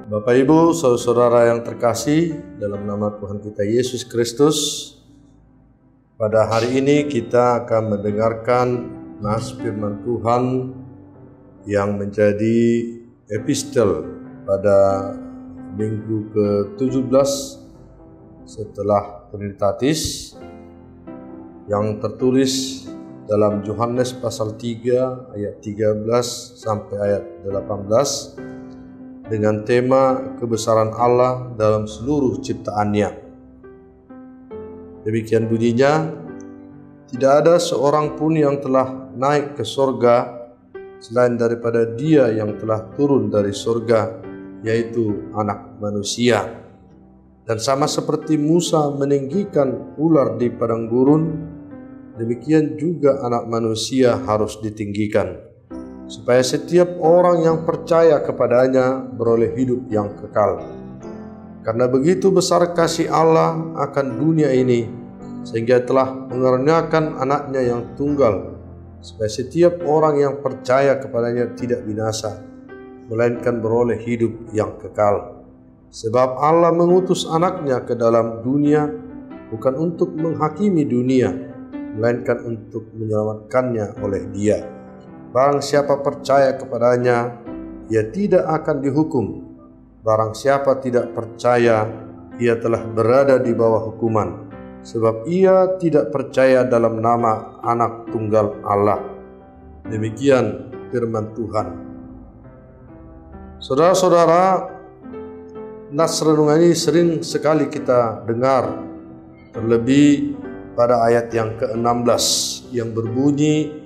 Bapak Ibu, saudara-saudara yang terkasih, dalam nama Tuhan kita Yesus Kristus, pada hari ini kita akan mendengarkan nas firman Tuhan yang menjadi epistel pada minggu ke-17 setelah Trinitatis, yang tertulis dalam Yohanes pasal 3 ayat 13 sampai ayat 18 dengan tema kebesaran Allah dalam seluruh ciptaannya. Demikian bunyinya, tidak ada seorang pun yang telah naik ke sorga selain daripada Dia yang telah turun dari sorga, yaitu Anak Manusia. Dan sama seperti Musa meninggikan ular di padang gurun, demikian juga Anak Manusia harus ditinggikan, supaya setiap orang yang percaya kepadanya beroleh hidup yang kekal. Karena begitu besar kasih Allah akan dunia ini, sehingga telah mengaruniakan anaknya yang tunggal, supaya setiap orang yang percaya kepadanya tidak binasa, melainkan beroleh hidup yang kekal. Sebab Allah mengutus anaknya ke dalam dunia, bukan untuk menghakimi dunia, melainkan untuk menyelamatkannya oleh Dia. Barang siapa percaya kepadanya, ia tidak akan dihukum. Barang siapa tidak percaya, ia telah berada di bawah hukuman, sebab ia tidak percaya dalam nama Anak Tunggal Allah. Demikian firman Tuhan. Saudara-saudara, nas renungan ini sering sekali kita dengar, terlebih pada ayat yang ke-16 yang berbunyi,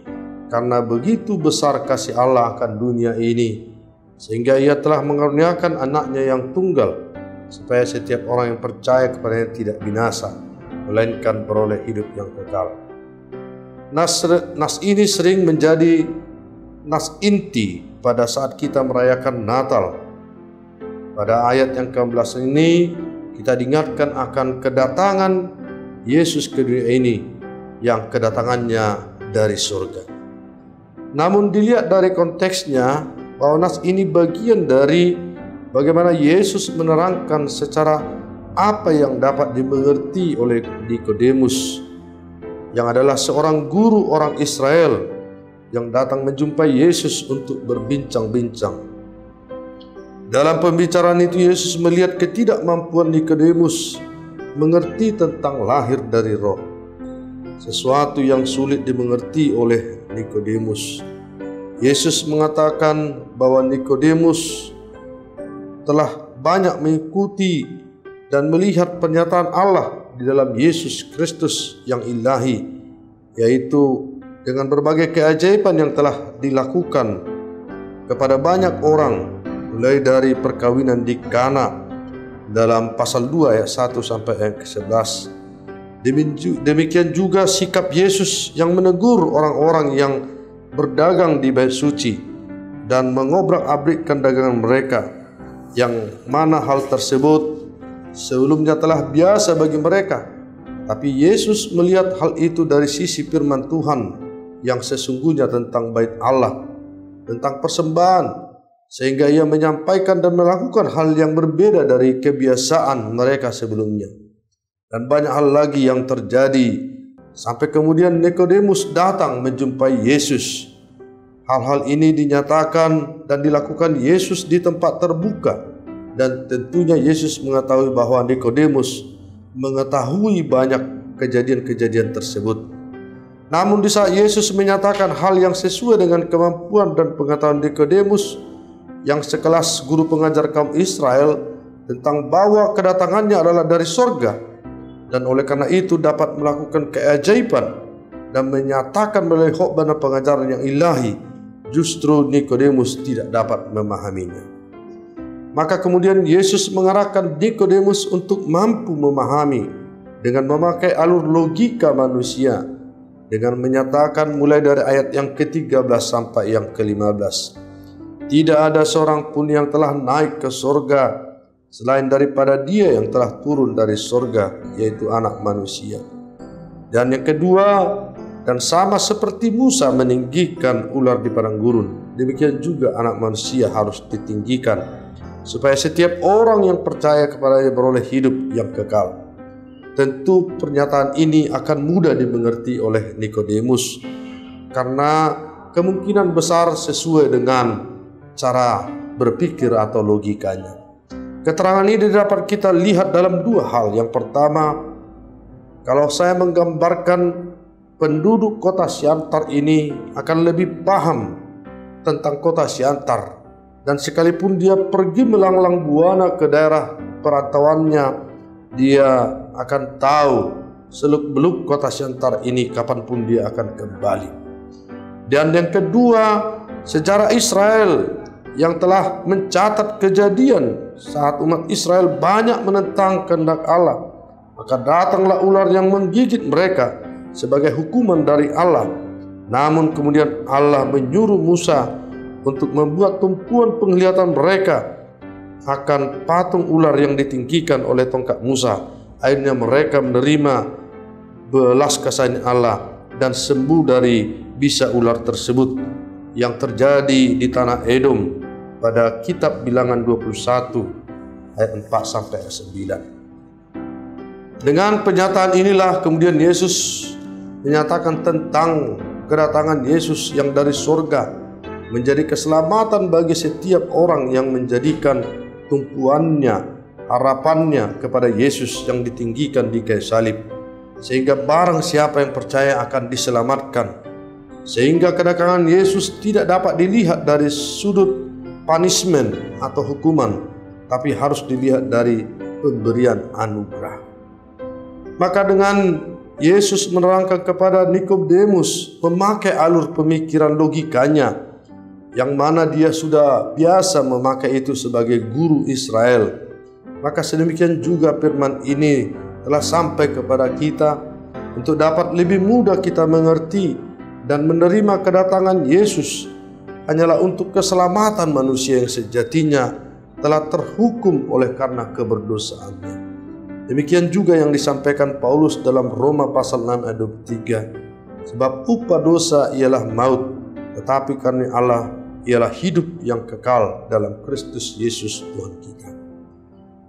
karena begitu besar kasih Allah akan dunia ini, sehingga Ia telah mengaruniakan anaknya yang tunggal, supaya setiap orang yang percaya kepadanya tidak binasa, melainkan beroleh hidup yang kekal. Nas ini sering menjadi nas inti pada saat kita merayakan Natal. Pada ayat yang ke-11 ini, kita diingatkan akan kedatangan Yesus ke dunia ini, yang kedatangannya dari surga. Namun dilihat dari konteksnya, bahwa nas ini bagian dari bagaimana Yesus menerangkan secara apa yang dapat dimengerti oleh Nikodemus, yang adalah seorang guru orang Israel yang datang menjumpai Yesus untuk berbincang-bincang. Dalam pembicaraan itu, Yesus melihat ketidakmampuan Nikodemus mengerti tentang lahir dari roh, sesuatu yang sulit dimengerti oleh Nikodemus. Yesus mengatakan bahwa Nikodemus telah banyak mengikuti dan melihat pernyataan Allah di dalam Yesus Kristus yang ilahi, yaitu dengan berbagai keajaiban yang telah dilakukan kepada banyak orang, mulai dari perkawinan di Kana dalam pasal 2 ayat 1 sampai ayat ke-11. Demikian juga sikap Yesus yang menegur orang-orang yang berdagang di bait suci dan mengobrak-abrikkan dagangan mereka, yang mana hal tersebut sebelumnya telah biasa bagi mereka. Tapi Yesus melihat hal itu dari sisi firman Tuhan yang sesungguhnya tentang bait Allah, tentang persembahan, sehingga Ia menyampaikan dan melakukan hal yang berbeda dari kebiasaan mereka sebelumnya. Dan banyak hal lagi yang terjadi, sampai kemudian Nikodemus datang menjumpai Yesus. Hal-hal ini dinyatakan dan dilakukan Yesus di tempat terbuka, dan tentunya Yesus mengetahui bahwa Nikodemus mengetahui banyak kejadian-kejadian tersebut. Namun di saat Yesus menyatakan hal yang sesuai dengan kemampuan dan pengetahuan Nikodemus, yang sekelas guru pengajar kaum Israel, tentang bahwa kedatangannya adalah dari sorga, dan oleh karena itu dapat melakukan keajaiban dan menyatakan melalui khotbah dan pengajaran yang ilahi, justru Nikodemus tidak dapat memahaminya. Maka kemudian Yesus mengarahkan Nikodemus untuk mampu memahami dengan memakai alur logika manusia, dengan menyatakan mulai dari ayat yang ke-13 sampai yang ke-15, tidak ada seorang pun yang telah naik ke sorga selain daripada Dia yang telah turun dari sorga, yaitu Anak Manusia. Dan yang kedua, dan sama seperti Musa meninggikan ular di padang gurun, demikian juga Anak Manusia harus ditinggikan, supaya setiap orang yang percaya kepadanya beroleh hidup yang kekal. Tentu pernyataan ini akan mudah dimengerti oleh Nikodemus karena kemungkinan besar sesuai dengan cara berpikir atau logikanya. Keterangan ini dapat kita lihat dalam dua hal. Yang pertama, kalau saya menggambarkan penduduk kota Siantar ini akan lebih paham tentang kota Siantar, dan sekalipun dia pergi melanglang buana ke daerah perantauannya, dia akan tahu seluk-beluk kota Siantar ini kapanpun dia akan kembali. Dan yang kedua, sejarah Israel yang telah mencatat kejadian saat umat Israel banyak menentang kehendak Allah, maka datanglah ular yang menggigit mereka sebagai hukuman dari Allah. Namun kemudian Allah menyuruh Musa untuk membuat tumpuan penglihatan mereka akan patung ular yang ditinggikan oleh tongkat Musa. Akhirnya mereka menerima belas kasihan Allah dan sembuh dari bisa ular tersebut yang terjadi di tanah Edom pada kitab Bilangan 21 ayat 4 sampai 9. Dengan pernyataan inilah kemudian Yesus menyatakan tentang kedatangan Yesus yang dari surga menjadi keselamatan bagi setiap orang yang menjadikan tumpuannya, harapannya kepada Yesus yang ditinggikan di kayu salib, sehingga barang siapa yang percaya akan diselamatkan. Sehingga kedatangan Yesus tidak dapat dilihat dari sudut punishment atau hukuman, tapi harus dilihat dari pemberian anugerah. Maka dengan Yesus menerangkan kepada Nikodemus memakai alur pemikiran logikanya, yang mana dia sudah biasa memakai itu sebagai guru Israel, maka sedemikian juga firman ini telah sampai kepada kita untuk dapat lebih mudah kita mengerti dan menerima kedatangan Yesus hanyalah untuk keselamatan manusia yang sejatinya telah terhukum oleh karena keberdosaannya. Demikian juga yang disampaikan Paulus dalam Roma pasal 6 ayat 23. Sebab upah dosa ialah maut, tetapi karena Allah ialah hidup yang kekal dalam Kristus Yesus Tuhan kita.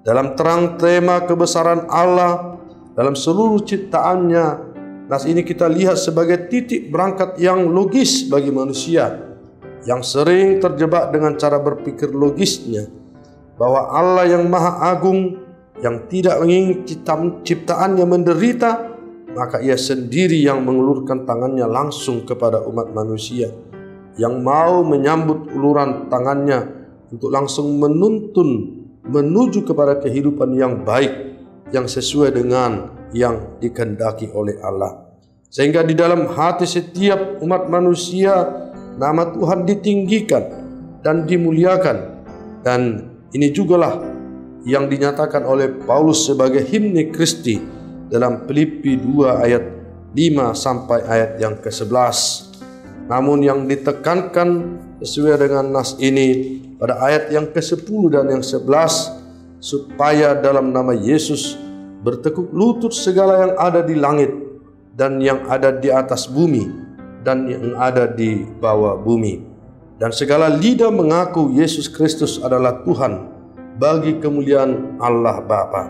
Dalam terang tema kebesaran Allah dalam seluruh ciptaannya, nas ini kita lihat sebagai titik berangkat yang logis bagi manusia yang sering terjebak dengan cara berpikir logisnya, bahwa Allah yang Maha Agung, yang tidak ingin ciptaannya menderita, maka ia sendiri yang mengulurkan tangannya langsung kepada umat manusia yang mau menyambut uluran tangannya untuk langsung menuntun menuju kepada kehidupan yang baik, yang sesuai dengan yang dikehendaki oleh Allah. Sehingga di dalam hati setiap umat manusia nama Tuhan ditinggikan dan dimuliakan. Dan ini jugalah yang dinyatakan oleh Paulus sebagai himne Kristi dalam Filipi 2 ayat 5 sampai ayat yang ke-11. Namun yang ditekankan sesuai dengan nas ini pada ayat yang ke-10 dan yang 11, supaya dalam nama Yesus bertekuk lutut segala yang ada di langit dan yang ada di atas bumi dan yang ada di bawah bumi, dan segala lidah mengaku Yesus Kristus adalah Tuhan, bagi kemuliaan Allah Bapa.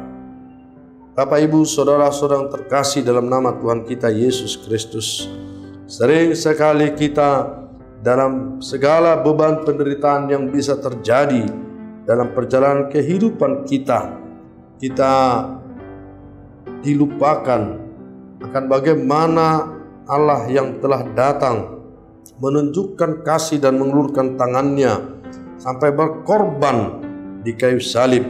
Bapak, Ibu, saudara-saudara yang terkasih dalam nama Tuhan kita Yesus Kristus, sering sekali kita dalam segala beban penderitaan yang bisa terjadi dalam perjalanan kehidupan kita dilupakan akan bagaimana Allah yang telah datang menunjukkan kasih dan mengulurkan tangannya sampai berkorban di kayu salib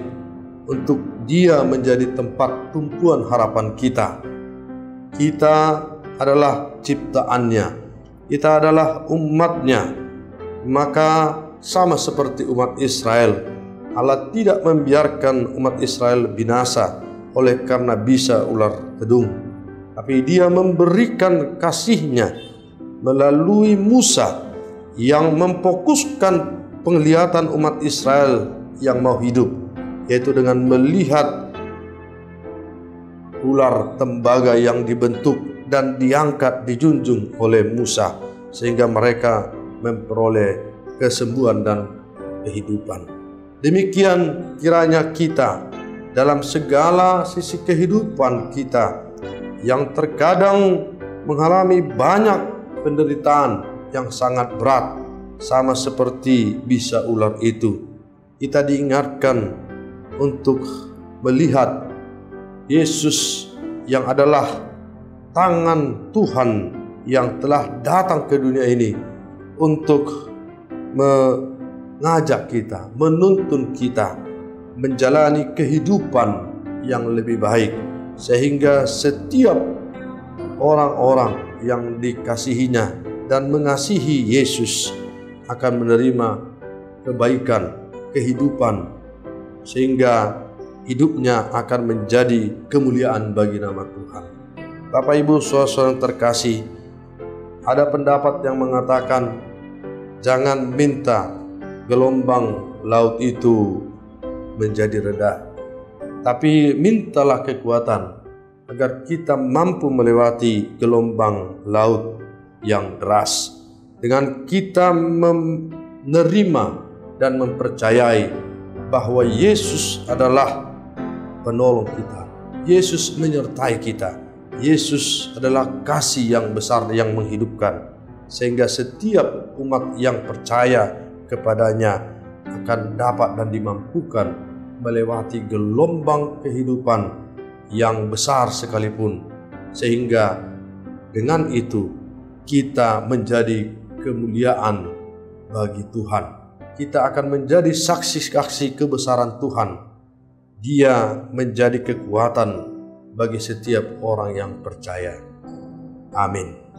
untuk Dia menjadi tempat tumpuan harapan kita. Kita adalah ciptaannya, kita adalah umatnya. Maka sama seperti umat Israel, Allah tidak membiarkan umat Israel binasa oleh karena bisa ular tedung, tapi Dia memberikan kasih-Nya melalui Musa yang memfokuskan penglihatan umat Israel yang mau hidup, yaitu dengan melihat ular tembaga yang dibentuk dan diangkat, dijunjung oleh Musa, sehingga mereka memperoleh kesembuhan dan kehidupan. Demikian kiranya kita dalam segala sisi kehidupan kita yang terkadang mengalami banyak penderitaan yang sangat berat, sama seperti bisa ular itu, kita diingatkan untuk melihat Yesus yang adalah tangan Tuhan yang telah datang ke dunia ini untuk mengajak kita, menuntun kita menjalani kehidupan yang lebih baik, sehingga setiap orang-orang yang dikasihinya dan mengasihi Yesus akan menerima kebaikan, kehidupan, sehingga hidupnya akan menjadi kemuliaan bagi nama Tuhan. Bapak Ibu saudara-saudara yang terkasih, ada pendapat yang mengatakan jangan minta gelombang laut itu menjadi reda, tapi mintalah kekuatan agar kita mampu melewati gelombang laut yang deras dengan kita menerima dan mempercayai bahwa Yesus adalah penolong kita. Yesus menyertai kita. Yesus adalah kasih yang besar yang menghidupkan, sehingga setiap umat yang percaya kepadanya akan dapat dan dimampukan melewati gelombang kehidupan yang besar sekalipun, sehingga dengan itu kita menjadi kemuliaan bagi Tuhan. Kita akan menjadi saksi-saksi kebesaran Tuhan. Dia menjadi kekuatan bagi setiap orang yang percaya. Amin.